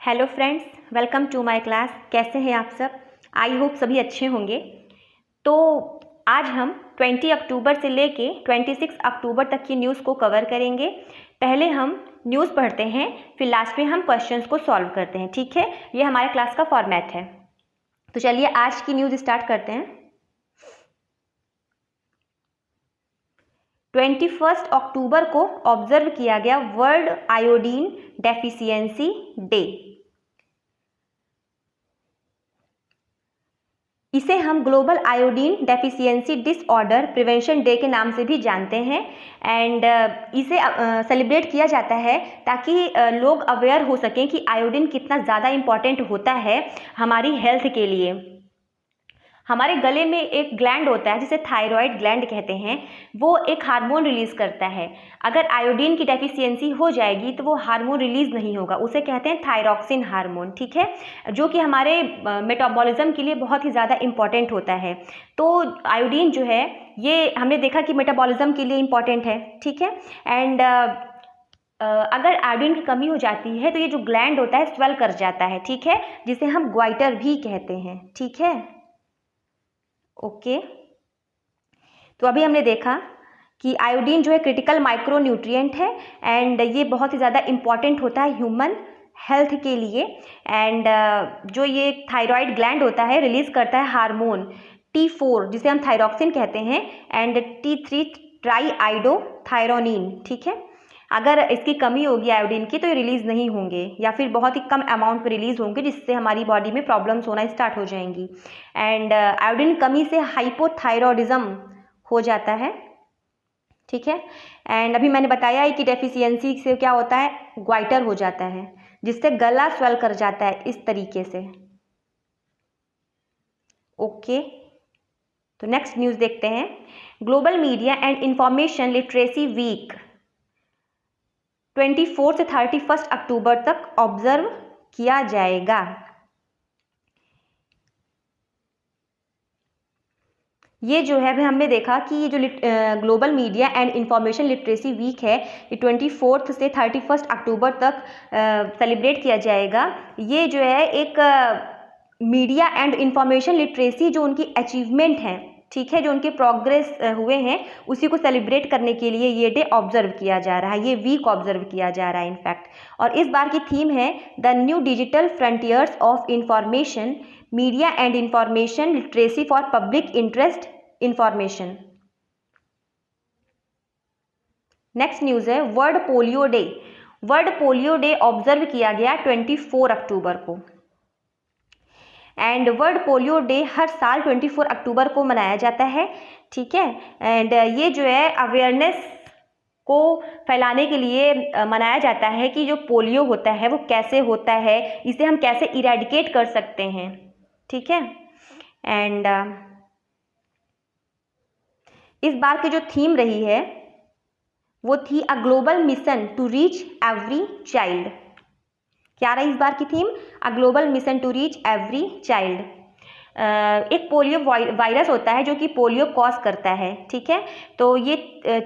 Hello friends, welcome to my class. कैसे हैं आप सब? आई होप सभी अच्छे होंगे। तो आज हम 20 अक्टूबर से लेके 26 अक्टूबर तक की न्यूज़ को कवर करेंगे। पहले हम न्यूज़ पढ़ते हैं, फिर लास्ट में हम क्वेश्चंस को सॉल्व करते हैं। ठीक है, ये हमारे क्लास का फॉर्मेट है। तो चलिए आज की न्यूज़ स्टार्ट करते हैं। 21 अक्टूबर को ऑब्जर्व किया गया वर्ल्ड आयोडीन डेफिशिएंसी डे। इसे हम global iodine deficiency disorder prevention day के नाम से भी जानते हैं। एंड इसे सेलिब्रेट किया जाता है ताकि लोग अवेयर हो सकें कि आयोडीन कितना ज़्यादा इम्पॉर्टेंट होता है हमारी हेल्थ के लिए। हमारे गले में एक ग्लैंड होता है जिसे थायराइड ग्लैंड कहते हैं। वो एक हार्मोन रिलीज़ करता है। अगर आयोडीन की डेफिशिएंसी हो जाएगी तो वो हार्मोन रिलीज़ नहीं होगा, उसे कहते हैं थायरॉक्सिन हार्मोन। ठीक है, जो कि हमारे मेटाबॉलिज्म के लिए बहुत ही ज़्यादा इम्पॉर्टेंट होता है। तो आयोडीन जो है ये हमने देखा कि मेटाबॉलिज्म के लिए इम्पॉर्टेंट है। ठीक है, एंड अगर आयोडीन की कमी हो जाती है तो ये जो ग्लैंड होता है स्वेल कर जाता है। ठीक है, जिसे हम ग्वाइटर भी कहते हैं। ठीक है, ओके। तो अभी हमने देखा कि आयोडीन जो है क्रिटिकल माइक्रो न्यूट्रिएंट है एंड ये बहुत ही ज़्यादा इम्पॉर्टेंट होता है ह्यूमन हेल्थ के लिए। एंड जो ये थायराइड ग्लैंड होता है रिलीज करता है हार्मोन T4 जिसे हम थायरॉक्सिन कहते हैं एंड T3 ट्राई आइडोथायरोनिन। ठीक है, अगर इसकी कमी होगी आयोडीन की तो ये रिलीज़ नहीं होंगे या फिर बहुत ही कम अमाउंट पे रिलीज़ होंगे, जिससे हमारी बॉडी में प्रॉब्लम्स होना स्टार्ट हो जाएंगी। एंड आयोडीन कमी से हाइपोथायरॉयडिज्म हो जाता है। ठीक है, एंड अभी मैंने बताया है कि डेफिशिएंसी से क्या होता है, ग्वाइटर हो जाता है जिससे गला स्वेल कर जाता है इस तरीके से। ओके, तो नेक्स्ट न्यूज़ देखते हैं। Global media and information literacy week 24 से 31 अक्टूबर तक ऑब्जर्व किया जाएगा। ये जो है अभी हमने देखा कि ये जो global media and information literacy week है ये 24 से 31 अक्टूबर तक सेलिब्रेट किया जाएगा। ये जो है एक मीडिया एंड इंफॉर्मेशन लिटरेसी जो उनकी अचीवमेंट है, ठीक है, जो उनके प्रोग्रेस हुए हैं उसी को सेलिब्रेट करने के लिए ये डे ऑब्जर्व किया जा रहा है, ये वीक ऑब्जर्व किया जा रहा है इनफैक्ट। और इस बार की थीम है the new digital frontiers of information media and information literacy for public interest information. Next news है world polio day. World polio day observe किया गया 24 अक्टूबर को। एंड वर्ल्ड पोलियो डे हर साल 24 अक्टूबर को मनाया जाता है। ठीक है, एंड ये जो है अवेयरनेस को फैलाने के लिए मनाया जाता है कि जो पोलियो होता है वो कैसे होता है, इसे हम कैसे इरेडिकेट कर सकते हैं। ठीक है, एंड इस बार की जो थीम रही है वो थी a global mission to reach every child. क्या रही इस बार की theme? A global mission to reach every child. एक पोलियो वायरस होता है जो कि पोलियो कॉज करता है। ठीक है, तो ये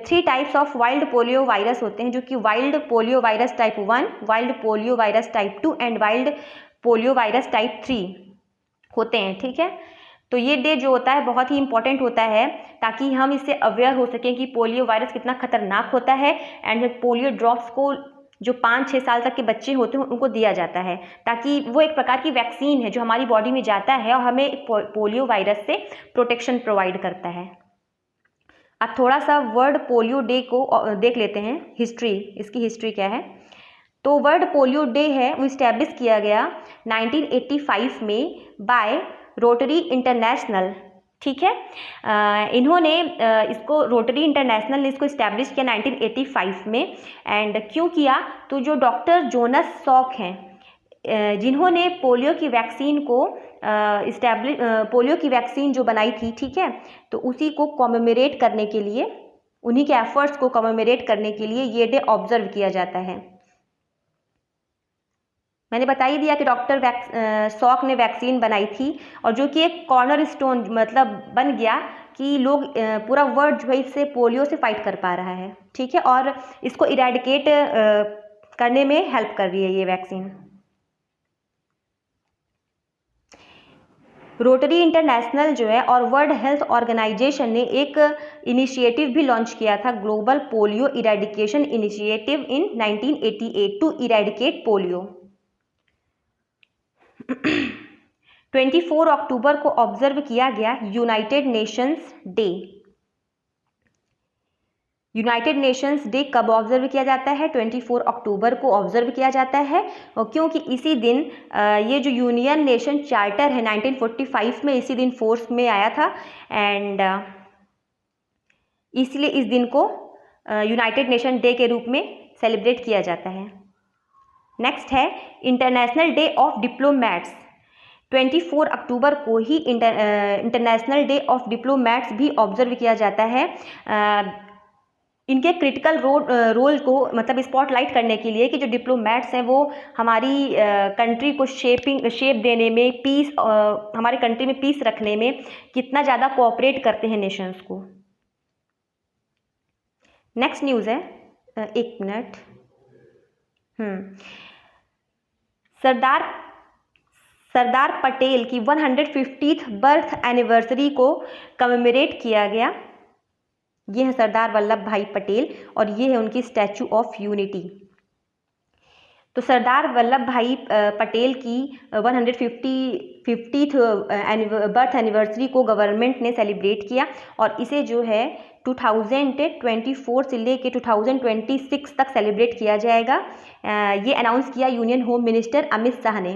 3 types of wild polio virus होते हैं, जो कि wild polio virus type 1, wild polio virus type 2 and wild polio virus type 3 होते हैं। ठीक है, तो ये डे जो होता है बहुत ही इंपॉर्टेंट होता है ताकि हम इससे अवेयर हो सकें कि पोलियो वायरस कितना खतरनाक होता है। एंड पोलियो ड्रॉप्स को जो 5-6 साल तक के बच्चे होते हैं उनको दिया जाता है ताकि वो एक प्रकार की वैक्सीन है जो हमारी बॉडी में जाता है और हमें पोलियो वायरस से प्रोटेक्शन प्रोवाइड करता है। अब थोड़ा सा वर्ल्ड पोलियो डे को देख लेते हैं, हिस्ट्री, इसकी हिस्ट्री क्या है। तो वर्ल्ड पोलियो डे है वो इस्टेब्लिश किया गया 1985 में बाय रोटरी इंटरनेशनल। ठीक है, इन्होंने इसको रोटरी इंटरनेशनल ने इसको इस्टेब्लिश किया 1985 में। एंड क्यों किया? तो जो डॉक्टर जोनस सॉक हैं जिन्होंने पोलियो की वैक्सीन को पोलियो की वैक्सीन जो बनाई थी, ठीक है, तो उसी को कॉमेमोरेट करने के लिए, उन्हीं के एफर्ट्स को कॉमेमोरेट करने के लिए ये डे ऑब्जर्व किया जाता है। मैंने बता ही दिया कि डॉक्टर सॉक ने वैक्सीन बनाई थी और जो कि एक कॉर्नर स्टोन मतलब बन गया कि लोग पूरा वर्ल्ड जो है इससे पोलियो से फाइट कर पा रहा है। ठीक है, और इसको इरेडिकेट करने में हेल्प कर रही है ये वैक्सीन। रोटरी इंटरनेशनल जो है और वर्ल्ड हेल्थ ऑर्गेनाइजेशन ने एक इनिशिएटिव भी लॉन्च किया था, global polio eradication initiative in 1988 to eradicate polio. 24 अक्टूबर को ऑब्जर्व किया गया United Nations day. United Nations day कब ऑब्जर्व किया जाता है? 24 अक्टूबर को ऑब्जर्व किया जाता है, क्योंकि इसी दिन ये जो यूनियन नेशन चार्टर है 1945 में इसी दिन फोर्स में आया था, एंड इसलिए इस दिन को यूनाइटेड नेशन डे के रूप में सेलिब्रेट किया जाता है। नेक्स्ट है इंटरनेशनल डे ऑफ डिप्लोमैट्स। 24 अक्टूबर को ही इंटरनेशनल डे ऑफ डिप्लोमैट्स भी ऑब्जर्व किया जाता है। इनके क्रिटिकल रोल को मतलब स्पॉटलाइट करने के लिए कि जो डिप्लोमैट्स हैं वो हमारी कंट्री को शेप देने में, पीस हमारे कंट्री में पीस रखने में कितना ज़्यादा कोऑपरेट करते हैं नेशंस को। नेक्स्ट न्यूज़ है, एक मिनट, सरदार पटेल की 150th बर्थ एनिवर्सरी को कमेमोरेट किया गया। ये है सरदार वल्लभ भाई पटेल और ये है उनकी स्टैचू ऑफ यूनिटी। तो सरदार वल्लभ भाई पटेल की 150th बर्थ एनिवर्सरी को गवर्नमेंट ने सेलिब्रेट किया और इसे जो है 2024 से लेके 2026 तक सेलिब्रेट किया जाएगा। ये अनाउंस किया union home minister Amit Shah ने।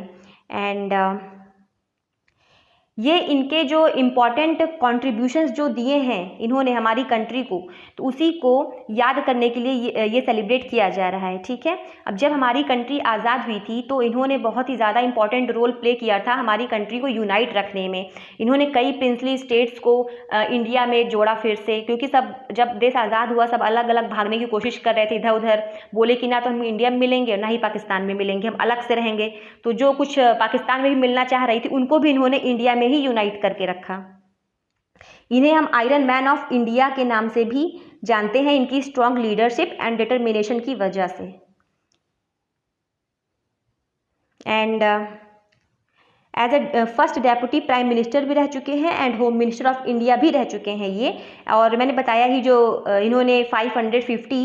एंड ये इनके जो इम्पॉर्टेंट कॉन्ट्रीब्यूशंस जो दिए हैं इन्होंने हमारी कंट्री को, तो उसी को याद करने के लिए ये सेलिब्रेट किया जा रहा है। ठीक है, अब जब हमारी कंट्री आज़ाद हुई थी तो इन्होंने बहुत ही ज़्यादा इंपॉर्टेंट रोल प्ले किया था हमारी कंट्री को यूनाइट रखने में। इन्होंने कई प्रिंसली स्टेट्स को इंडिया में जोड़ा फिर से, क्योंकि सब जब देश आज़ाद हुआ सब अलग अलग भागने की कोशिश कर रहे थे इधर उधर, बोले कि ना तो हम इंडिया में मिलेंगे ना ही पाकिस्तान में मिलेंगे, हम अलग से रहेंगे। तो जो कुछ पाकिस्तान में भी मिलना चाह रही थी उनको भी इन्होंने इंडिया में ही यूनाइट करके रखा। इन्हें हम आयरन मैन ऑफ इंडिया के नाम से भी जानते हैं, इनकी स्ट्रॉन्ग लीडरशिप एंड डिटर्मिनेशन की वजह से। And as a first deputy prime minister भी रह चुके हैं and home minister of India भी रह चुके हैं ये। और मैंने बताया ही जो इन्होंने 550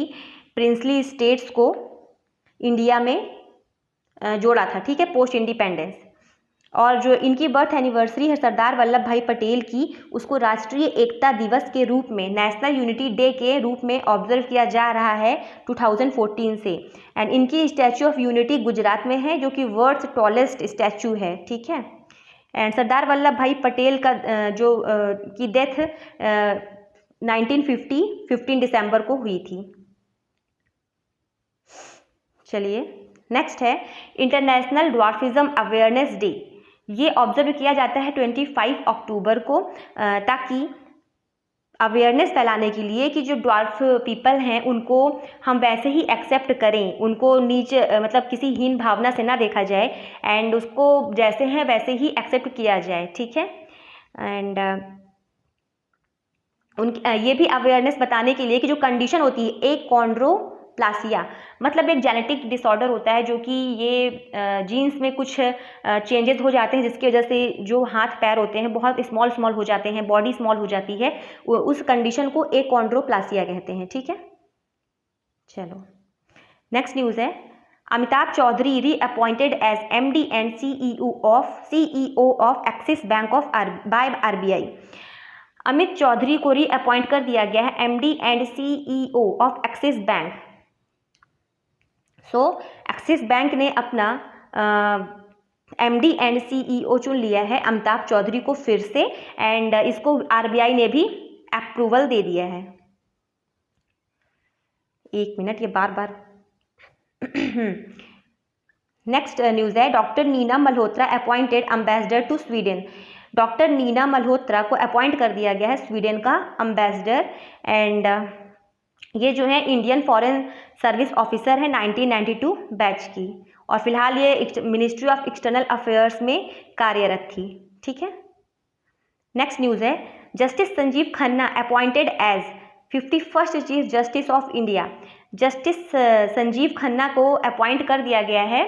प्रिंसली स्टेट्स को इंडिया में जोड़ा था, ठीक है, पोस्ट इंडिपेंडेंस। और जो इनकी बर्थ एनिवर्सरी है सरदार वल्लभ भाई पटेल की, उसको राष्ट्रीय एकता दिवस के रूप में, नेशनल यूनिटी डे के रूप में ऑब्जर्व किया जा रहा है 2014 से। एंड इनकी स्टैचू ऑफ यूनिटी गुजरात में है जो कि वर्ल्ड्स टॉलेस्ट स्टैचू है। ठीक है, एंड सरदार वल्लभ भाई पटेल का की डेथ 1950 15 दिसंबर को हुई थी। चलिए नेक्स्ट है इंटरनेशनल ड्वार्फिज्म अवेयरनेस डे। ये ऑब्जर्व किया जाता है 25 अक्टूबर को, ताकि अवेयरनेस फैलाने के लिए कि जो ड्वार्फ पीपल हैं उनको हम वैसे ही एक्सेप्ट करें, उनको नीचे मतलब किसी हीन भावना से ना देखा जाए एंड उसको जैसे हैं वैसे ही एक्सेप्ट किया जाए। ठीक है, एंड ये भी अवेयरनेस बताने के लिए कि जो कंडीशन होती है एकॉन्ड्रोप्लासिया, मतलब एक जेनेटिक डिसऑर्डर होता है जो कि ये जीन्स में कुछ चेंजेस हो जाते हैं जिसकी वजह से जो हाथ पैर होते हैं बहुत स्मॉल हो जाते हैं, बॉडी स्मॉल हो जाती है, उस कंडीशन को एकॉन्ड्रोप्लासिया कहते हैं। ठीक है, चलो नेक्स्ट न्यूज़ है, Amitabh Chaudhary reappointed as MD and CEO of Axis bank of by RBI। Amit Chaudhary को री अपॉइंट कर दिया गया है MD and CEO of Axis bank. So Axis bank ने अपना MD एंड CEO चुन लिया है अमिताभ चौधरी को फिर से, एंड इसको RBI ने भी अप्रूवल दे दिया है। एक मिनट, ये बार बार नेक्स्ट न्यूज़ है, doctor Neena Malhotra appointed ambassador to Sweden. Doctor Neena Malhotra को अपॉइंट कर दिया गया है स्वीडन का एम्बेसडर, एंड ये जो है इंडियन फॉरेन सर्विस ऑफिसर है 1992 बैच की, और फिलहाल ये मिनिस्ट्री ऑफ एक्सटर्नल अफेयर्स में कार्यरत थी। ठीक है, नेक्स्ट न्यूज़ है, justice Sanjiv Khanna appointed as 51st chief justice of India. Justice Sanjiv Khanna को अपॉइंट कर दिया गया है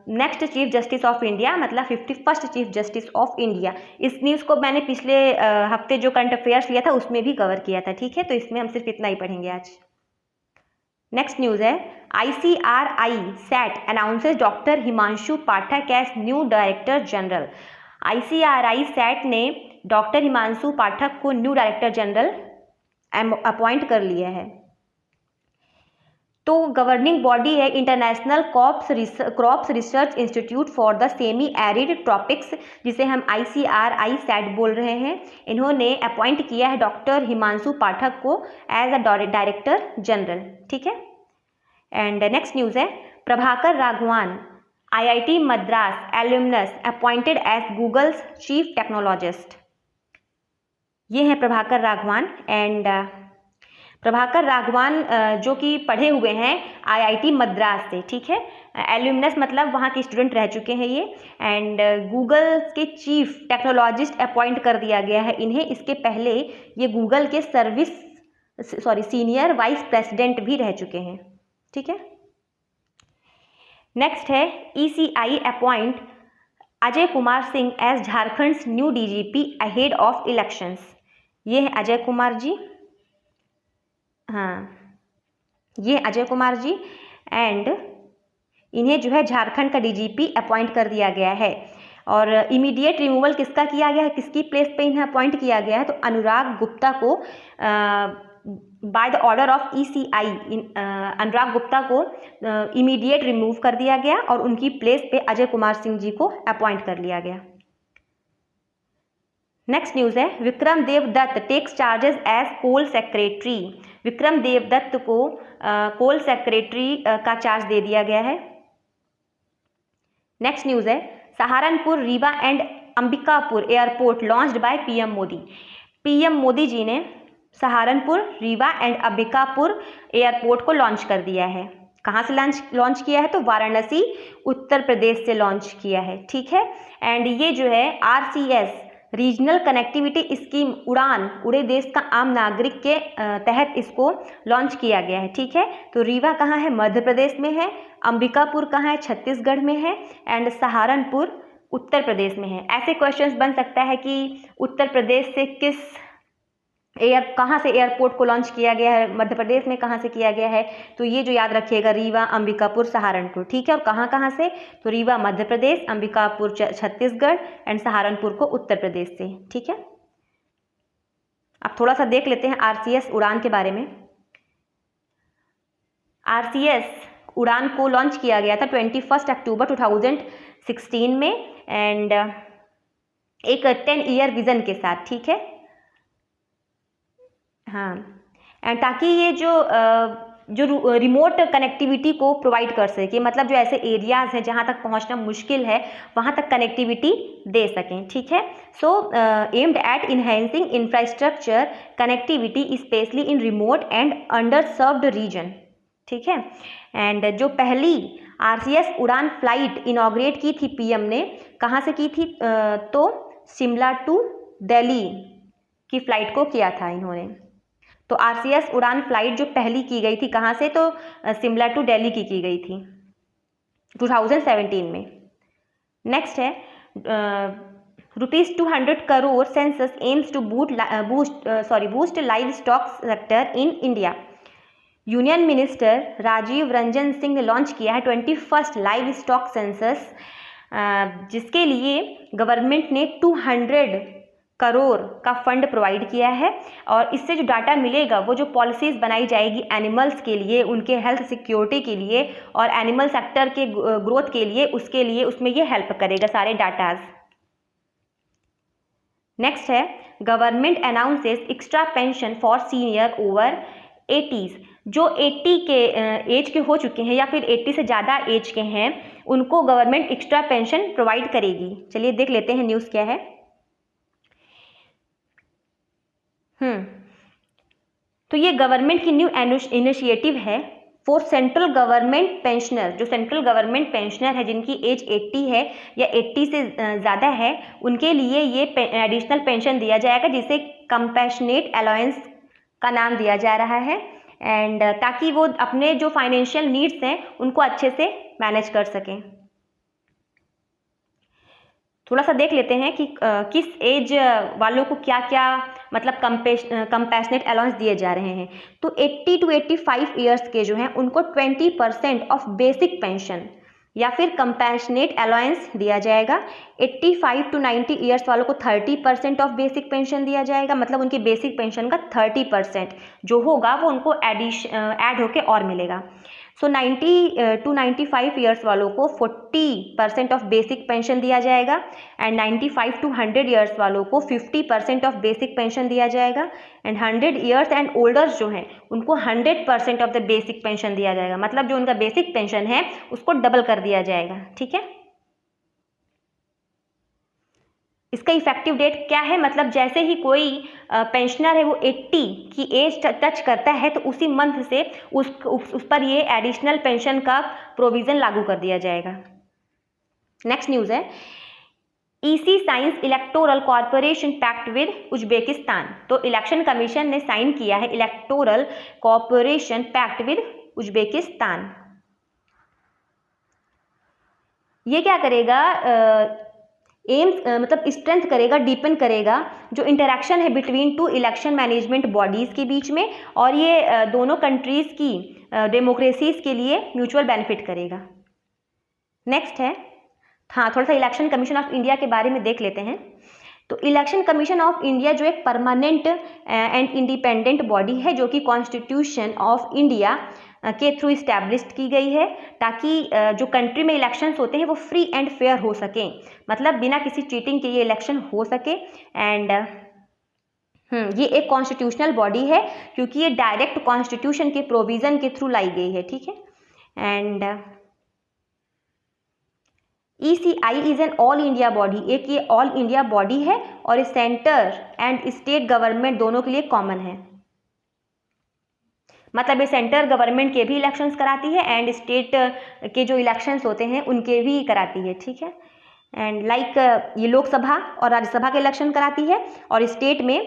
next chief justice of India, मतलब 51st chief justice of India. इस न्यूज़ को मैंने पिछले हफ्ते जो करंट अफेयर्स लिया था उसमें भी कवर किया था, ठीक है, तो इसमें हम सिर्फ इतना ही पढ़ेंगे आज। नेक्स्ट न्यूज़ है ICRI SAT announces doctor Himanshu Pathak as new director general. ICRI SAT ने डॉक्टर हिमांशु पाठक को न्यू डायरेक्टर जनरल अपॉइंट कर लिया है। तो गवर्निंग बॉडी है international crops research institute for the semi arid tropics, जिसे हम ICRI सैट बोल रहे हैं। इन्होंने अपॉइंट किया है डॉक्टर हिमांशु पाठक को एज अ डायरेक्टर जनरल, ठीक है। एंड नेक्स्ट न्यूज़ है Prabhakar Raghavan IIT Madras alumnus appointed as Google's chief technologist. ये हैं प्रभाकर राघवान। एंड प्रभाकर राघवान जो कि पढ़े हुए हैं IIT मद्रास से, ठीक है। एल्यूमनस मतलब वहाँ के स्टूडेंट रह चुके हैं ये। एंड गूगल के चीफ टेक्नोलॉजिस्ट अपॉइंट कर दिया गया है इन्हें। इसके पहले ये गूगल के सीनियर वाइस प्रेसिडेंट भी रह चुके हैं, ठीक है। नेक्स्ट है ECI appoint Ajay Kumar Singh as Jharkhand new DGP ahead of elections. ये है अजय कुमार जी, हाँ ये अजय कुमार जी। एंड इन्हें जो है झारखंड का DGP अपॉइंट कर दिया गया है। और इमीडिएट रिमूवल किसका किया गया है, किसकी प्लेस पे इन्हें अपॉइंट किया गया है, तो अनुराग गुप्ता को by the order of ECI Anurag Gupta को इमीडिएट रिमूव कर दिया गया और उनकी प्लेस पे अजय कुमार सिंह जी को अपॉइंट कर लिया गया। नेक्स्ट न्यूज़ है Vikram Dev Dutt takes charges as coal secretary. Vikram Dev Dutt को कोल सेक्रेटरी का चार्ज दे दिया गया है। नेक्स्ट न्यूज़ है Saharanpur, Rewa and Ambikapur airport launched by PM Modi. PM Modi ji ने सहारनपुर, रीवा एंड अंबिकापुर एयरपोर्ट को लॉन्च कर दिया है। कहाँ से लॉन्च किया है, तो वाराणसी उत्तर प्रदेश से लॉन्च किया है, ठीक है। एंड ये जो है RCS रीजनल कनेक्टिविटी स्कीम उड़े देश का आम नागरिक के तहत इसको लॉन्च किया गया है, ठीक है। तो रीवा कहाँ है, मध्य प्रदेश में है। अंबिकापुर कहाँ है, छत्तीसगढ़ में है। एंड सहारनपुर उत्तर प्रदेश में है। ऐसे क्वेश्चंस बन सकता है कि उत्तर प्रदेश से कहाँ से एयरपोर्ट को लॉन्च किया गया है, मध्य प्रदेश में कहाँ से किया गया है, तो ये जो याद रखिएगा रीवा, अंबिकापुर, सहारनपुर, ठीक है। और कहाँ से, तो रीवा मध्य प्रदेश, अंबिकापुर छत्तीसगढ़ एंड सहारनपुर को उत्तर प्रदेश से, ठीक है। अब थोड़ा सा देख लेते हैं RCS उड़ान के बारे में। RCS उड़ान को लॉन्च किया गया था 21 अक्टूबर 2016 में एंड एक 10 ईयर विजन के साथ, ठीक है। हाँ, एंड ताकि ये जो रिमोट कनेक्टिविटी को प्रोवाइड कर सके, मतलब जो ऐसे एरियाज़ हैं जहाँ तक पहुँचना मुश्किल है वहाँ तक कनेक्टिविटी दे सकें, ठीक है। So aimed at enhancing infrastructure connectivity specially in remote and underserved region, ठीक है। एंड जो पहली RCS उड़ान फ्लाइट इनॉग्रेट की थी PM ने, कहाँ से की थी, तो शिमला टू दिल्ली की फ़्लाइट को किया था इन्होंने। तो RCS उड़ान फ्लाइट जो पहली की गई थी कहाँ से, तो शिमला टू दिल्ली की गई थी 2017 में। नेक्स्ट है ₹200 crore census aims to boost livestock sector in India. Union minister Rajiv Ranjan Singh ने लॉन्च किया है 21st लाइव स्टॉक सेंसस, जिसके लिए गवर्नमेंट ने 200 करोड़ का फंड प्रोवाइड किया है। और इससे जो डाटा मिलेगा वो जो पॉलिसीज़ बनाई जाएगी एनिमल्स के लिए, उनके हेल्थ सिक्योरिटी के लिए और एनिमल सेक्टर के ग्रोथ के लिए, उसके लिए उसमें ये हेल्प करेगा सारे डाटाज। नेक्स्ट है government announces extra pension for senior over 80s। जो 80 के एज के हो चुके हैं या फिर 80 से ज़्यादा एज के हैं उनको गवर्नमेंट एक्स्ट्रा पेंशन प्रोवाइड करेगी। चलिए देख लेते हैं न्यूज़ क्या है। तो ये गवर्नमेंट की न्यू इनिशिएटिव है फॉर सेंट्रल गवर्नमेंट पेंशनर। जो सेंट्रल गवर्नमेंट पेंशनर है जिनकी एज 80 है या 80 से ज़्यादा है, उनके लिए ये एडिशनल पेंशन दिया जाएगा जिसे कंपैशनेट अलाउंस का नाम दिया जा रहा है। एंड ताकि वो अपने जो फाइनेंशियल नीड्स हैं उनको अच्छे से मैनेज कर सकें। थोड़ा सा देख लेते हैं कि किस एज वालों को क्या क्या मतलब कंपैशनेट अलाउंस दिए जा रहे हैं। तो 80 to 85 ईयर्स के जो हैं उनको 20% ऑफ बेसिक पेंशन या फिर कंपैशनेट अलाउंस दिया जाएगा। 85 to 90 ईयर्स वालों को 30% ऑफ बेसिक पेंशन दिया जाएगा, मतलब उनकी बेसिक पेंशन का 30% जो होगा वो उनको ऐड होके और मिलेगा। सो 90 to 95 ईयर्स वालों को 40% ऑफ बेसिक पेंशन दिया जाएगा एंड 95 to 100 ईयर्स वालों को 50% ऑफ बेसिक पेंशन दिया जाएगा एंड 100 ईयर्स एंड ओल्डर्स जो हैं उनको 100% ऑफ द बेसिक पेंशन दिया जाएगा, मतलब जो उनका बेसिक पेंशन है उसको डबल कर दिया जाएगा। ठीक है, इसका इफेक्टिव डेट क्या है, मतलब जैसे ही कोई पेंशनर है वो 80 की एज टच करता है तो उसी मंथ से उस पर ये एडिशनल पेंशन का प्रोविज़न लागू कर दिया जाएगा। नेक्स्ट न्यूज़ है EC signs electoral corporation pact with Uzbekistan. तो इलेक्शन कमीशन ने साइन किया है electoral corporation pact with Uzbekistan. ये क्या करेगा, एम्स मतलब स्ट्रेंथ करेगा, डीपन करेगा जो इंटरेक्शन है between two election management bodies के बीच में, और ये दोनों कंट्रीज़ की डेमोक्रेसीज़ के लिए म्यूचुअल बेनिफिट करेगा। नेक्स्ट है, हाँ थोड़ा सा इलेक्शन कमीशन ऑफ इंडिया के बारे में देख लेते हैं। तो इलेक्शन कमीशन ऑफ इंडिया जो एक परमानेंट एंड इंडिपेंडेंट बॉडी है जो कि कॉन्स्टिट्यूशन ऑफ इंडिया के थ्रू इस्टेब्लिश्ड की गई है ताकि जो कंट्री में इलेक्शंस होते हैं वो फ्री एंड फेयर हो सकें, मतलब बिना किसी चीटिंग के ये इलेक्शन हो सके। एंड ये एक कॉन्स्टिट्यूशनल बॉडी है क्योंकि ये डायरेक्ट कॉन्स्टिट्यूशन के प्रोविज़न के थ्रू लाई गई है। ठीक है, and ECI is an all India body, एक ये ऑल इंडिया बॉडी है और सेंटर एंड स्टेट गवर्नमेंट दोनों के लिए कॉमन है, मतलब ये सेंटर गवर्नमेंट के भी इलेक्शंस कराती है एंड स्टेट के जो इलेक्शंस होते हैं उनके भी कराती है। ठीक है, एंड लाइक ये लोकसभा और राज्यसभा के इलेक्शन कराती है और स्टेट में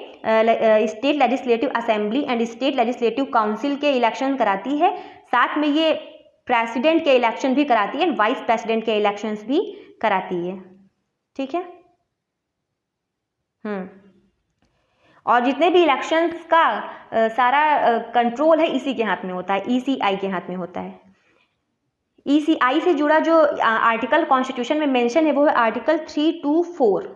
state legislative assembly and state legislative council के इलेक्शन कराती है, साथ में ये प्रेसिडेंट के इलेक्शन भी कराती है, वाइस प्रेसिडेंट के इलेक्शंस भी कराती है। ठीक है, और जितने भी इलेक्शंस का सारा कंट्रोल है इसी के हाथ में होता है, ECI के हाथ में होता है। ECI से जुड़ा जो आर्टिकल कॉन्स्टिट्यूशन में मेंशन है वो है आर्टिकल 324।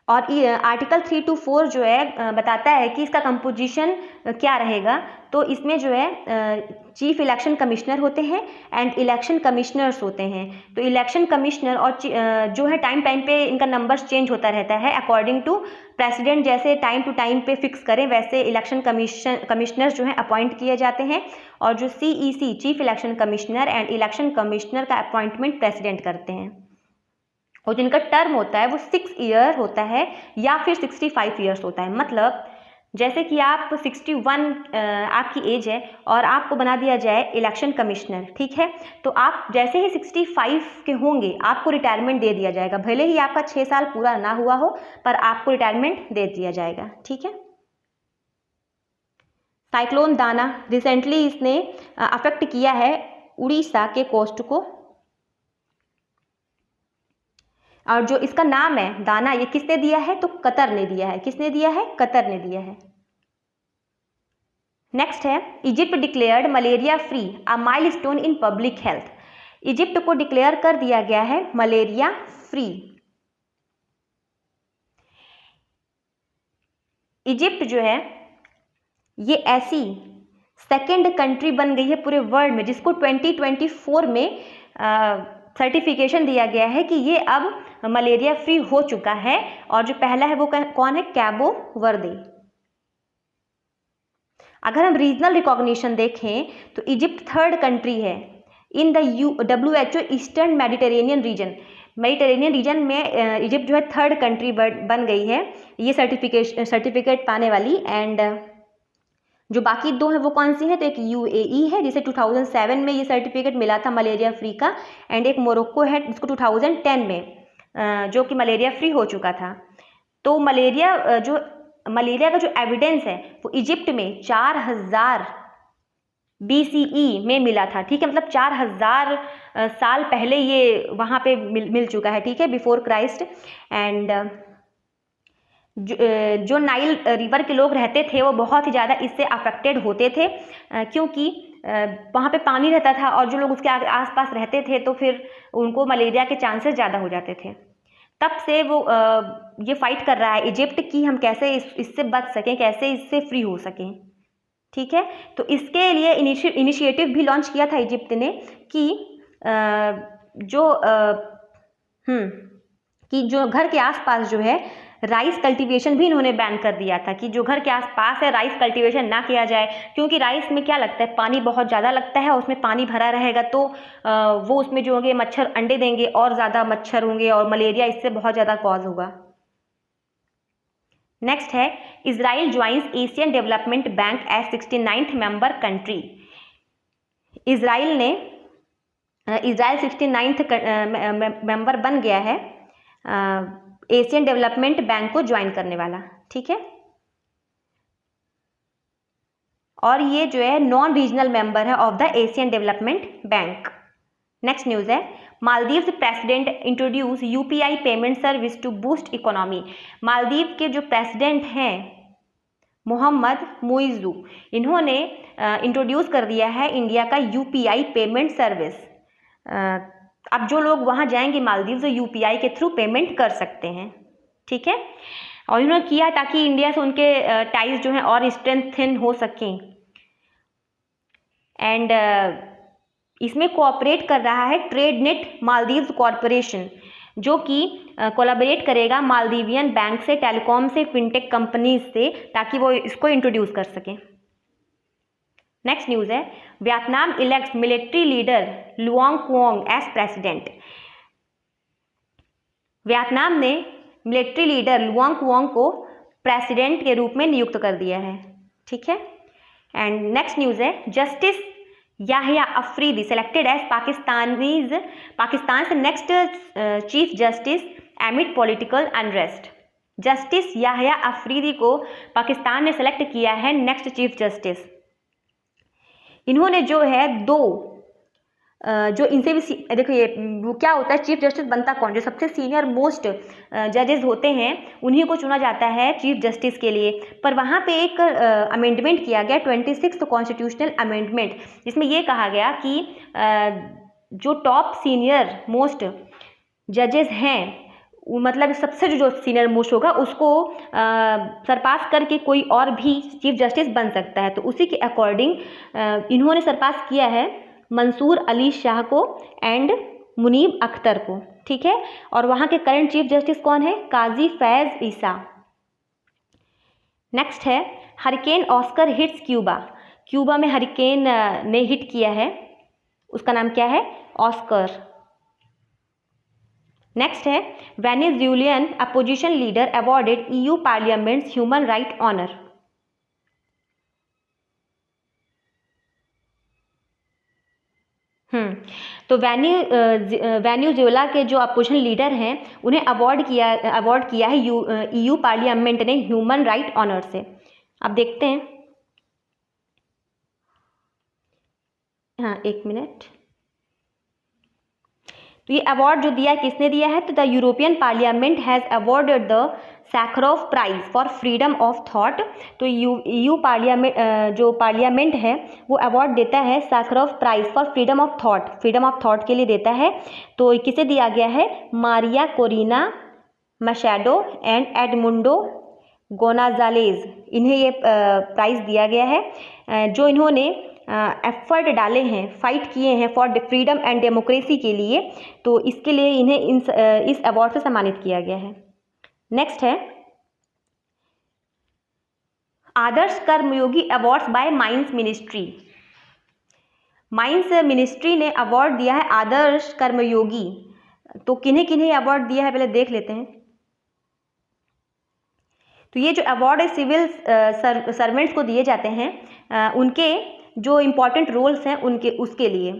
और आर्टिकल 324 जो है बताता है कि इसका कंपोजिशन क्या रहेगा। तो इसमें जो है चीफ इलेक्शन कमिश्नर होते हैं एंड इलेक्शन कमिश्नर्स होते हैं। तो इलेक्शन कमिश्नर और जो है टाइम पे इनका नंबर्स चेंज होता रहता है अकॉर्डिंग टू प्रेसिडेंट, जैसे टाइम टू टाइम पे फिक्स करें वैसे इलेक्शन कमिश्नर्स जो हैं अपॉइंट किए जाते हैं, और जो CEC chief election commissioner and election commissioner का अपॉइंटमेंट प्रेसिडेंट करते हैं, और जिनका टर्म होता है वो 6 ईयर होता है या फिर 65 ईयर्स होता है। मतलब जैसे कि आप 61 आपकी एज है और आपको बना दिया जाए इलेक्शन कमिश्नर, ठीक है, तो आप जैसे ही 65 के होंगे आपको रिटायरमेंट दे दिया जाएगा, भले ही आपका 6 साल पूरा ना हुआ हो पर आपको रिटायरमेंट दे दिया जाएगा। ठीक है, साइक्लोन दाना रिसेंटली इसने अफेक्ट किया है उड़ीसा के कोस्ट को, और जो इसका नाम है दाना ये किसने दिया है, तो कतर ने दिया है। किसने दिया है, कतर ने दिया है। नेक्स्ट है Egypt declared malaria free a milestone in public health. Egypt को डिक्लेयर कर दिया गया है मलेरिया फ्री। इजिप्ट जो है ये ऐसी सेकेंड कंट्री बन गई है पूरे वर्ल्ड में जिसको 2024 में सर्टिफिकेशन दिया गया है कि ये अब मलेरिया फ्री हो चुका है, और जो पहला है वो कौन है, कैबो वर्दे। अगर हम रीजनल रिकॉग्निशन देखें तो इजिप्ट 3rd कंट्री है in the WHO eastern Mediterranean reason. Mediterranean reason में इजिप्ट जो है 3rd कंट्री बन गई है ये सर्टिफिकेट पाने वाली। एंड जो बाकी 2 हैं वो कौन सी है, तो एक UAE है जिसे 2007 में ये सर्टिफिकेट मिला था मलेरिया फ्री का, एंड एक मोरक्को है जिसको 2010 में जो कि मलेरिया फ्री हो चुका था। तो मलेरिया का जो एविडेंस है वो इजिप्ट में 4000 BCE में मिला था, ठीक है, मतलब 4000 साल पहले ये वहाँ पे मिल चुका है, ठीक है, बिफोर क्राइस्ट। एंड जो नाइल रिवर के लोग रहते थे वो बहुत ही ज़्यादा इससे अफेक्टेड होते थे, क्योंकि वहाँ पे पानी रहता था और जो लोग उसके आसपास रहते थे तो फिर उनको मलेरिया के चांसेस ज़्यादा हो जाते थे। तब से वो ये फाइट कर रहा है इजिप्ट कि हम कैसे इससे बच सकें, कैसे इससे फ्री हो सकें, ठीक है। तो इसके लिए इनिशिएटिव भी लॉन्च किया था इजिप्ट ने कि जो घर के आसपास जो है राइस कल्टीवेशन भी इन्होंने बैन कर दिया था, कि जो घर के आसपास है राइस कल्टीवेशन ना किया जाए, क्योंकि राइस में क्या लगता है, पानी बहुत ज़्यादा लगता है, उसमें पानी भरा रहेगा तो वो उसमें जो होंगे मच्छर अंडे देंगे और ज़्यादा मच्छर होंगे और मलेरिया इससे बहुत ज़्यादा कॉज होगा। नेक्स्ट है Israel joins Asian development bank as 69th member country. Israel 69th member बन गया है एशियन डेवलपमेंट बैंक को ज्वाइन करने वाला, ठीक है। और ये जो है नॉन रीजनल मेंबर है of the Asian development bank. Next news है Maldives president introduce UPI payment service to boost economy. Maldives के जो प्रेसिडेंट हैं मोहम्मद मुइज़ू, इन्होंने इंट्रोड्यूस कर दिया है इंडिया का UPI पेमेंट सर्विस। अब जो लोग वहाँ जाएंगे मालदीव तो UPI के थ्रू पेमेंट कर सकते हैं, ठीक है। और इन्होंने किया ताकि इंडिया से उनके टाइज जो हैं और स्ट्रेंथन हो सकें। एंड इसमें कोऑपरेट कर रहा है ट्रेडनेट मालदीव्स कॉरपोरेशन, जो कि कोलैबोरेट करेगा मालदीवियन बैंक से, टेलीकॉम से, फिनटेक कंपनीज से, ताकि वो इसको इंट्रोड्यूस कर सकें। नेक्स्ट न्यूज़ है Vietnam elects military leader Luong Cuong as president. Vietnam ने मिलिट्री लीडर लुआंग क्वोंग को प्रेसिडेंट के रूप में नियुक्त कर दिया है, ठीक है। एंड नेक्स्ट न्यूज़ है justice Yahya Afridi selected as Pakistan से next chief justice amid political unrest. Justice Yahya Afridi को पाकिस्तान ने सेलेक्ट किया है नेक्स्ट चीफ जस्टिस। इन्होंने जो है जो इनसे भी देखो ये वो क्या होता है, चीफ जस्टिस बनता कौन, जो सबसे सीनियर मोस्ट जजेस होते हैं उन्हीं को चुना जाता है चीफ जस्टिस के लिए। पर वहाँ पे एक अमेंडमेंट किया गया 26th कॉन्स्टिट्यूशनल अमेंडमेंट, जिसमें ये कहा गया कि जो टॉप सीनियर मोस्ट जजेस हैं, मतलब सबसे जो सीनियर मोस्ट होगा उसको सरपास करके कोई और भी चीफ जस्टिस बन सकता है। तो उसी के अकॉर्डिंग इन्होंने सरपास किया है मंसूर अली शाह को एंड मुनीब अख्तर को, ठीक है। और वहाँ के करंट चीफ जस्टिस कौन है, काजी फैज़ ईसा। नेक्स्ट है hurricane Oscar hits Cuba. Cuba में हरिकेन ने हिट किया है, उसका नाम क्या है, ऑस्कर। नेक्स्ट है Venezuelan opposition leader awarded EU parliament's human right honour. तो वेनेजुएला के जो अपोजिशन लीडर हैं उन्हें अवॉर्ड किया है EU पार्लियामेंट ने ह्यूमन राइट ऑनर से। अब देखते हैं, हाँ एक मिनट, तो ये अवार्ड जो दिया है किसने दिया है, तो the European parliament has awarded the Sakharov prize for freedom of thought. तो EU पार्लियामेंट जो पार्लियामेंट है वो अवार्ड देता है Sakharov prize for freedom of thought के लिए देता है। तो किसे दिया गया है, Maria Corina Machado and Edmundo Gonzalez, इन्हें ये प्राइज़ दिया गया है जो इन्होंने एफर्ट डाले हैं, फाइट किए हैं फॉर फ्रीडम एंड डेमोक्रेसी के लिए। तो इसके लिए इन्हें इस अवार्ड से सम्मानित किया गया है। नेक्स्ट है Adarsh Karmayogi awards by mines ministry. Mines ministry ने अवार्ड दिया है आदर्श कर्मयोगी। तो किन्हें किन्हें अवार्ड दिया है पहले देख लेते हैं। तो ये जो अवार्ड है सिविल सर्वेंट्स को दिए जाते हैं, उनके जो इम्पोर्टेंट रोल्स हैं उसके लिए।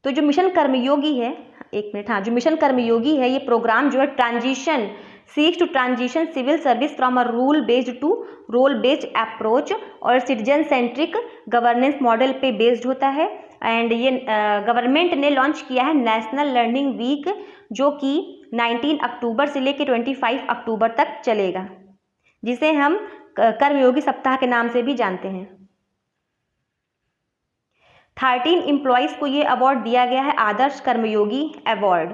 तो जो मिशन कर्मयोगी है एक मिनट, हाँ, जो मिशन कर्मयोगी है, ये प्रोग्राम जो है transition seeks to transition civil service from a rule based to role based approach और सिटीजन सेंट्रिक गवर्नेंस मॉडल पे बेस्ड होता है। एंड ये गवर्नमेंट ने लॉन्च किया है नेशनल लर्निंग वीक, जो कि 19 अक्टूबर से लेकर 25 अक्टूबर तक चलेगा, जिसे हम कर्मयोगी सप्ताह के नाम से भी जानते हैं। 13 एम्प्लॉयज़ को ये अवार्ड दिया गया है, आदर्श कर्मयोगी अवार्ड।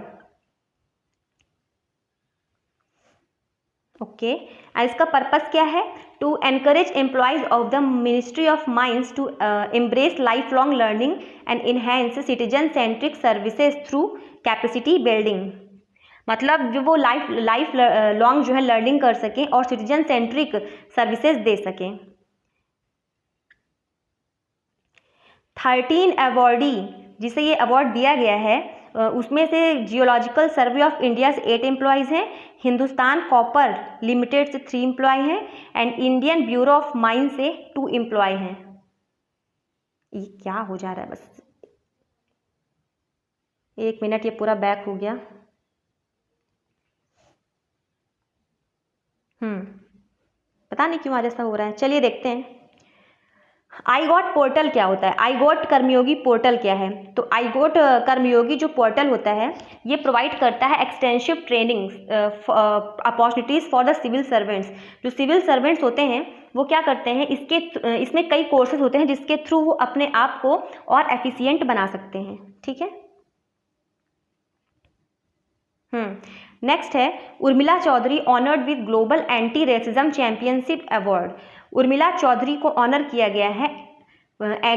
ओके, इसका पर्पस क्या है? To encourage employees of the ministry of mines to embrace lifelong learning and enhance citizen centric services through capacity building. मतलब जो वो लाइफ लॉन्ग जो है लर्निंग कर सकें और सिटीजन सेंट्रिक सर्विसेज दे सकें। 13 अवॉर्डी जिसे ये अवार्ड दिया गया है, उसमें से जियोलॉजिकल सर्वे ऑफ इंडिया से 8 एम्प्लॉयज़ हैं, हिंदुस्तान कॉपर लिमिटेड से 3 एम्प्लॉय हैं and Indian bureau of mine से 2 एम्प्लॉय हैं। ये क्या हो जा रहा है? बस एक मिनट, ये पूरा बैक हो गया। पता नहीं क्यों आज ऐसा हो रहा है। चलिए देखते हैं आई गॉट पोर्टल क्या होता है। आई गॉट कर्मयोगी पोर्टल क्या है? तो आई गॉट कर्मयोगी जो पोर्टल होता है, ये प्रोवाइड करता है extensive training opportunities for the civil servants. जो सिविल सर्वेंट्स होते हैं वो क्या करते हैं, इसमें कई कोर्सेज होते हैं जिसके थ्रू वो अपने आप को और एफिशिएंट बना सकते हैं। ठीक है। नेक्स्ट है Urmila Chaudhary honoured with global anti racism championship award. Urmila Chaudhary को ऑनर किया गया है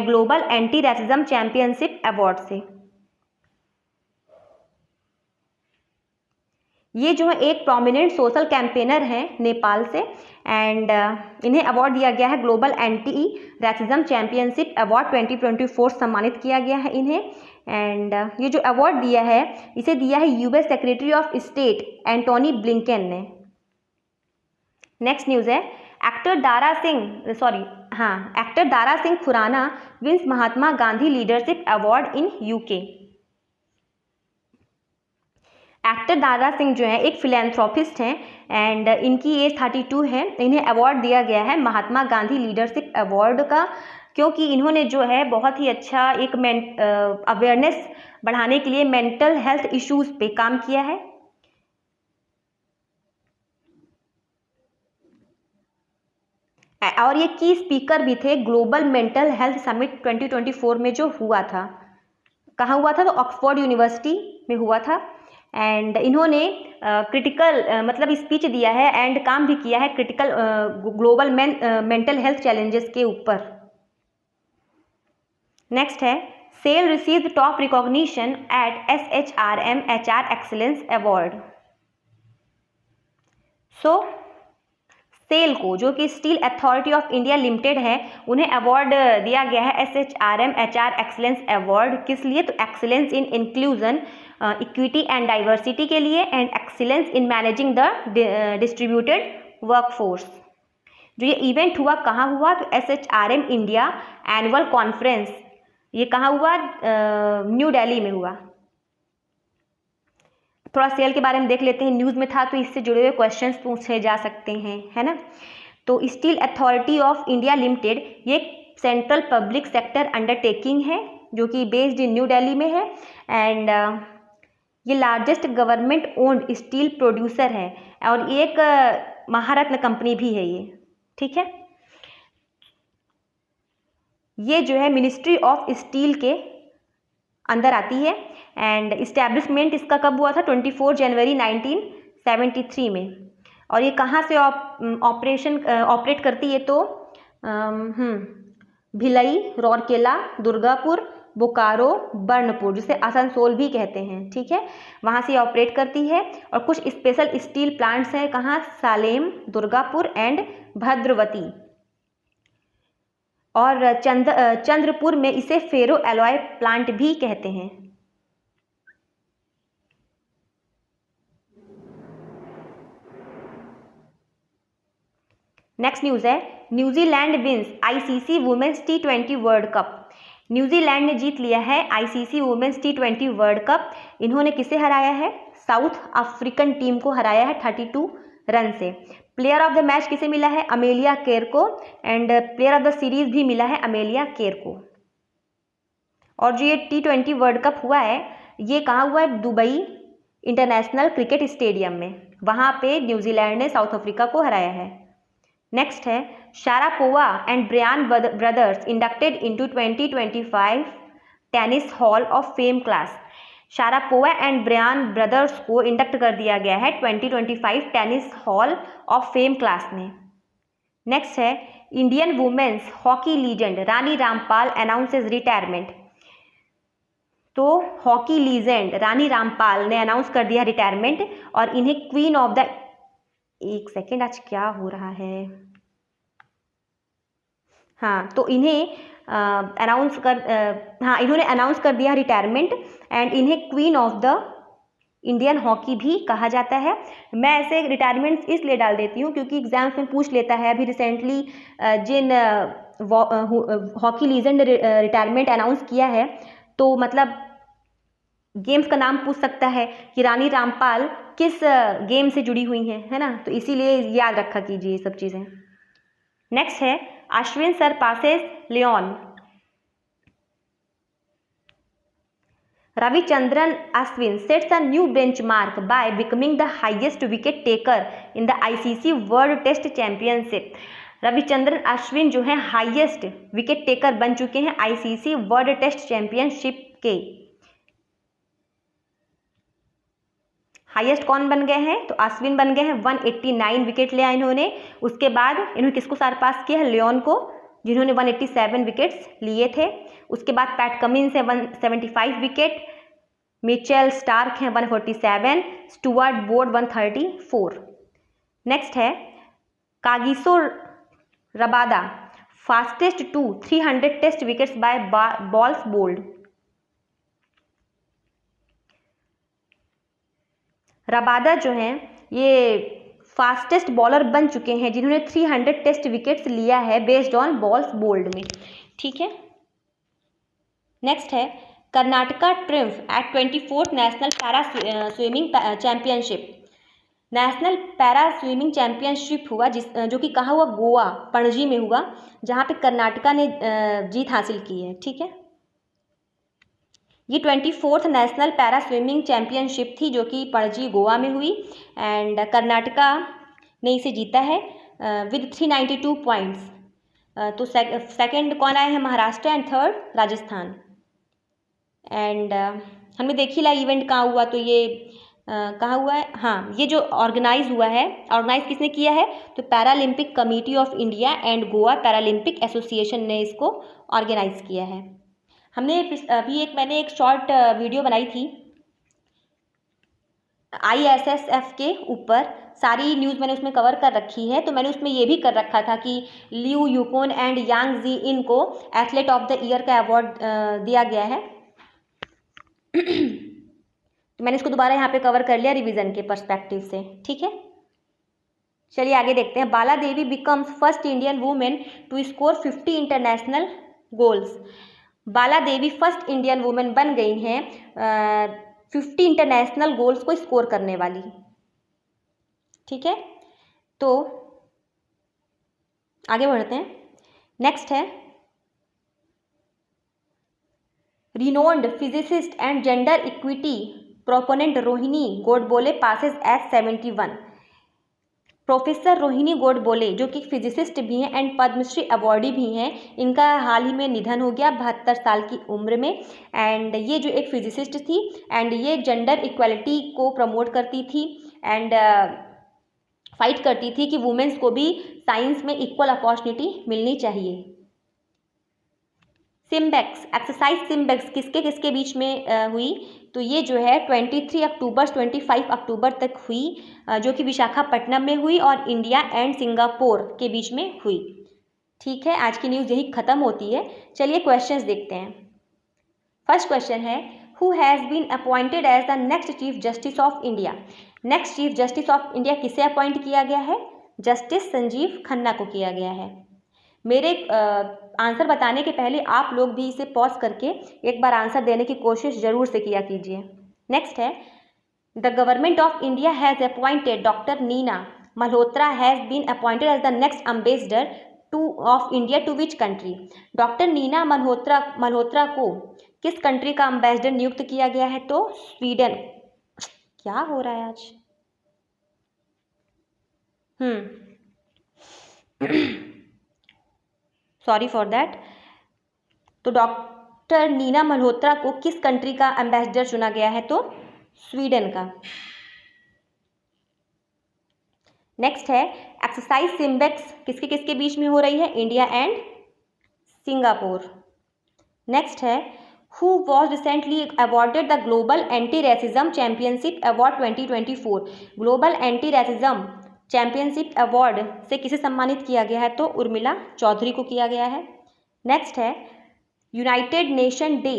global anti racism championship award से। ये जो है एक प्रोमिनेंट सोशल कैंपेनर हैं नेपाल से एंड इन्हें अवार्ड दिया गया है global anti racism championship award 2024 सम्मानित किया गया है इन्हें। एंड ये जो अवार्ड दिया है इसे दिया है US secretary of state Antony Blinken ने। नेक्स्ट न्यूज़ है actor Dara Singh Khurana wins Mahatma Gandhi leadership award in UK. Actor Dara Singh जो है एक फिलैंथ्रोपिस्ट हैं एंड इनकी एज 32 है। इन्हें अवार्ड दिया गया है महात्मा गांधी लीडरशिप अवार्ड का, क्योंकि इन्होंने जो है बहुत ही अच्छा एक अवेयरनेस बढ़ाने के लिए मेंटल हेल्थ इश्यूज़ पे काम किया है। और ये की स्पीकर भी थे ग्लोबल मेंटल हेल्थ समिट 2024 में जो हुआ था। कहाँ हुआ था? तो ऑक्सफोर्ड यूनिवर्सिटी में हुआ था एंड इन्होंने क्रिटिकल मतलब स्पीच दिया है एंड काम भी किया है critical global mental health challenges के ऊपर। नेक्स्ट है SAIL received top recognition at SHRM HR excellence award. So SAIL को, जो कि steel authority of India limited है, उन्हें अवार्ड दिया गया है SHRM HR एक्सीलेंस अवार्ड। किस लिए? तो excellence in inclusion equity and diversity के लिए and excellence in managing the distributed workforce. जो ये इवेंट हुआ कहाँ हुआ? तो SHRM इंडिया एनुअल कॉन्फ्रेंस, ये कहाँ हुआ? न्यू दिल्ली में हुआ। थोड़ा सेल के बारे में देख लेते हैं, न्यूज़ में था तो इससे जुड़े हुए क्वेश्चंस पूछे जा सकते हैं, है ना। तो steel authority of India limited ये सेंट्रल पब्लिक सेक्टर अंडरटेकिंग है जो कि बेस्ड इन न्यू दिल्ली में है एंड ये largest government owned steel producer है और एक महारत्न कंपनी भी है ये। ठीक है। ये जो है मिनिस्ट्री ऑफ स्टील के अंदर आती है एंड इस्टेब्लिशमेंट इसका कब हुआ था? 24 जनवरी 1973 में। और ये कहाँ से ऑपरेट करती है? तो भिलई, राउरकेला, दुर्गापुर, बोकारो, बर्नपुर, जिसे आसनसोल भी कहते हैं। ठीक है, वहाँ से ऑपरेट करती है और कुछ स्पेशल स्टील प्लांट्स हैं कहाँ? सालेम, दुर्गापुर एंड भद्रवती। और चंद्रपुर में इसे फेरो एलॉय प्लांट भी कहते हैं। नेक्स्ट न्यूज़ है New Zealand wins ICC women's T20 world cup. New Zealand ने जीत लिया है ICC women's T20 world cup. इन्होंने किसे हराया है? साउथ अफ्रीकन टीम को हराया है 32 रन से। प्लेयर ऑफ द मैच किसे मिला है? अमेलिया केर को। And player of the series भी मिला है अमेलिया केर को। और जो ये T20 वर्ल्ड कप हुआ है ये कहाँ हुआ है? दुबई इंटरनेशनल क्रिकेट स्टेडियम में। वहाँ पे न्यूजीलैंड ने साउथ अफ्रीका को हराया है। नेक्स्ट है Sharapova and Brian brothers inducted into 2025 tennis hall of fame class. Sharapova and Brian brothers को इंडक्ट कर दिया गया है 2025 tennis hall of fame class में। नेक्स्ट है Indian women's hockey legend Rani Rampal announces retirement. तो हॉकी लीजेंड रानी रामपाल ने अनाउंस कर दिया रिटायरमेंट और इन्हें क्वीन ऑफ द, एक सेकेंड आज क्या हो रहा है, हाँ तो इन्हें इन्होंने अनाउंस कर दिया रिटायरमेंट एंड इन्हें queen of the Indian hockey भी कहा जाता है। मैं ऐसे रिटायरमेंट्स इसलिए डाल देती हूँ क्योंकि एग्जाम्स में पूछ लेता है। अभी रिसेंटली जिन हॉकी लीजेंड ने रिटायरमेंट अनाउंस किया है तो मतलब गेम्स का नाम पूछ सकता है कि रानी रामपाल किस गेम से जुड़ी हुई हैं, है ना, तो इसीलिए याद रखा कीजिए ये सब चीज़ें। नेक्स्ट है Ashwin surpasses Lyon. Ravichandran Ashwin sets a new benchmark by becoming the highest wicket taker in the ICC world test championship. Ravichandran Ashwin जो है हाईएस्ट विकेट टेकर बन चुके हैं आईसीसी वर्ल्ड टेस्ट चैंपियनशिप के। हाईएस्ट कौन बन गए हैं? तो अश्विन बन गए हैं, 189 विकेट लिया इन्होंने। उसके बाद इन्होंने किसको सरपास किया है? लियोन को, जिन्होंने 187 विकेट्स लिए थे। उसके बाद पैट कमिंस है 175 विकेट, मिचेल स्टार्क हैं 147, स्टुअर्ट बोर्ड 134। नेक्स्ट है Kagiso Rabada fastest to 300 test wickets by balls bowled. Rabada जो हैं ये फास्टेस्ट बॉलर बन चुके हैं जिन्होंने 300 टेस्ट विकेट्स लिया है बेस्ड ऑन बॉल्स बोल्ड में। ठीक है। नेक्स्ट है Karnataka triumph at 24th national para swimming championship. National para swimming championship हुआ जो कि कहाँ हुआ? गोवा पणजी में हुआ, जहाँ पे कर्नाटका ने जीत हासिल की है। ठीक है। ये 24th national para swimming championship थी जो कि पणजी गोवा में हुई एंड कर्नाटका ने इसे जीता है विद 392 पॉइंट्स। तो सेकंड कौन आए हैं? Maharashtra and third Rajasthan. And हमने देखी ला इवेंट कहाँ हुआ, तो ये कहाँ हुआ है? हाँ, ये जो ऑर्गेनाइज हुआ है, ऑर्गेनाइज किसने किया है? तो Paralympic committee of India and Goa Paralympic association ने इसको ऑर्गेनाइज किया है। हमने अभी मैंने एक शॉर्ट वीडियो बनाई थी ISSF के ऊपर, सारी न्यूज़ मैंने उसमें कवर कर रखी है। तो मैंने उसमें ये भी कर रखा था कि लियू यूकोन एंड यांग जी इन को एथलीट ऑफ द ईयर का अवार्ड दिया गया है। तो मैंने इसको दोबारा यहाँ पे कवर कर लिया रिवीजन के पर्सपेक्टिव से। ठीक है, चलिए आगे देखते हैं। Bala Devi becomes first Indian women to score 50 international goals. Bala Devi first Indian women बन गई हैं 50 इंटरनेशनल गोल्स को स्कोर करने वाली। ठीक है, तो आगे बढ़ते हैं। नेक्स्ट है renowned physicist and gender equity proponent Rohini Godbole passes at 71। Professor Rohini Godbole जो कि फिजिसिस्ट भी हैं एंड पद्मश्री अवॉर्डी भी हैं, इनका हाल ही में निधन हो गया 72 साल की उम्र में। एंड ये जो एक फिजिसिस्ट थी एंड ये जेंडर इक्वालिटी को प्रमोट करती थी एंड फाइट करती थी कि वुमेन्स को भी साइंस में इक्वल अपॉर्चुनिटी मिलनी चाहिए। सिम्बेक्स एक्सरसाइज सिम्बेक्स किसके किसके बीच में हुई? तो ये जो है 23 अक्टूबर 25 अक्टूबर तक हुई, जो कि विशाखापट्टनम में हुई और इंडिया एंड सिंगापुर के बीच में हुई। ठीक है, आज की न्यूज़ यही ख़त्म होती है। चलिए क्वेश्चंस देखते हैं। फर्स्ट क्वेश्चन है who has been appointed as the next chief justice of India. Next chief justice of India किसे अपॉइंट किया गया है? जस्टिस संजीव खन्ना को किया गया है। मेरे आंसर बताने के पहले आप लोग भी इसे पॉज करके एक बार आंसर देने की कोशिश ज़रूर से किया कीजिए। नेक्स्ट है, the government of India has appointed doctor Neena Malhotra has been appointed as the next ambassador of India to which country. डॉक्टर नीना मल्होत्रा को किस कंट्री का एम्बेसडर नियुक्त किया गया है? तो स्वीडन। क्या हो रहा है आज? Sorry for that. तो डॉक्टर नीना मल्होत्रा को किस कंट्री का एम्बेसडर चुना गया है? तो स्वीडन का। नेक्स्ट है, एक्सरसाइज सिम्बेक्स किसके किसके बीच में हो रही है? India and Singapore. नेक्स्ट है, who was recently awarded the global anti racism championship award 2024। Global anti racism championship award से किसे सम्मानित किया गया है? तो उर्मिला चौधरी को किया गया है। नेक्स्ट है, यूनाइटेड नेशन डे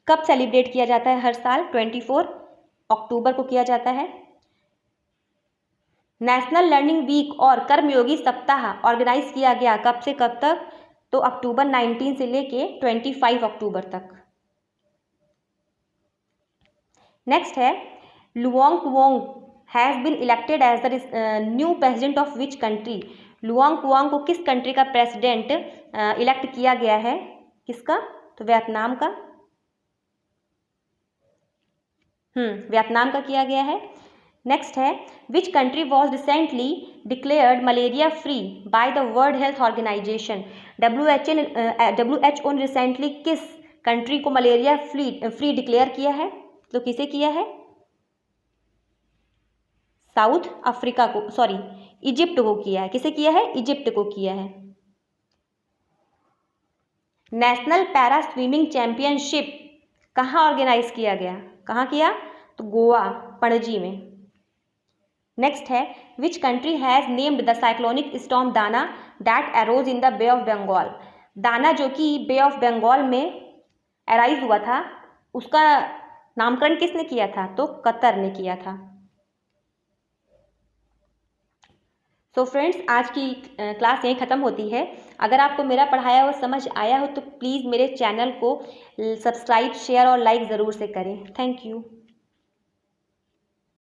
कब सेलिब्रेट किया जाता है हर साल? 24 अक्टूबर को किया जाता है। नेशनल लर्निंग वीक और कर्मयोगी सप्ताह ऑर्गेनाइज किया गया कब से कब तक? तो अक्टूबर 19 से लेके 25 अक्टूबर तक। नेक्स्ट है, Luong Cuong has been elected as the new president of which country. Luong Cuong को किस कंट्री का प्रेसिडेंट इलेक्ट किया गया है? किसका? तो वियतनाम का। वियतनाम का किया गया है। नेक्स्ट है, which country was recently declared malaria free by the world health organisation. WHO ने रिसेंटली किस कंट्री को मलेरिया फ्री डिक्लेयर किया है? तो किसे किया है? साउथ अफ्रीका को, सॉरी इजिप्ट को किया है। किसे किया है? इजिप्ट को किया है। नेशनल पैरा स्विमिंग चैंपियनशिप कहाँ ऑर्गेनाइज किया गया? कहाँ किया? तो गोवा, पणजी में। नेक्स्ट है, which country has named the cyclonic storm Dana that arose in the bay of Bengal. Dana जो कि बे ऑफ बंगाल में अराइज हुआ था, उसका नामकरण किसने किया था? तो कतर ने किया था। तो फ्रेंड्स, आज की क्लास यहीं ख़त्म होती है। अगर आपको मेरा पढ़ाया हुआ समझ आया हो तो प्लीज़ मेरे चैनल को सब्सक्राइब, शेयर और लाइक ज़रूर से करें। Thank you.